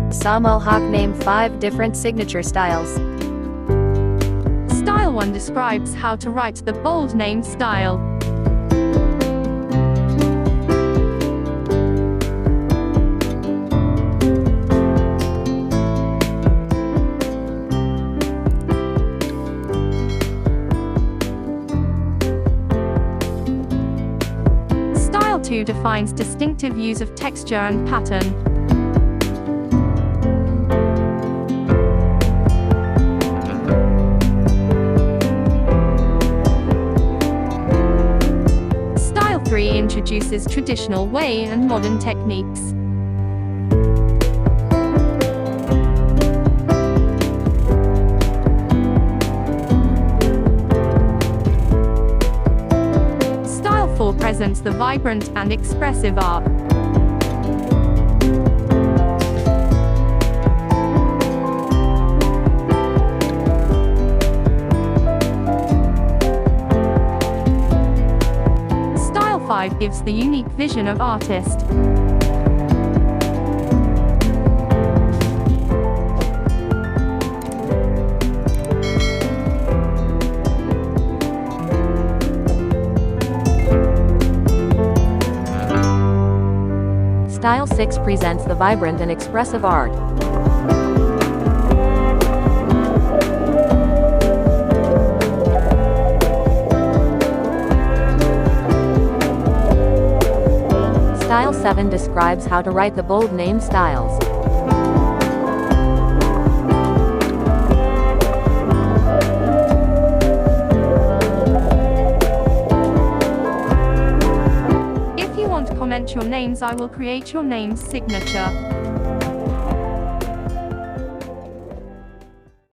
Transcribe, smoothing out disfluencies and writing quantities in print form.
Asam name 5 different signature styles. Style 1 describes how to write the bold name style. Style 2 defines distinctive use of texture and pattern. Style 3 introduces traditional way and modern techniques. Style 4 presents the vibrant and expressive art. Style 5 gives the unique vision of artist. Style 6 presents the vibrant and expressive art. Style 7 describes how to write the bold name styles. If you want to comment your names, I will create your name's signature.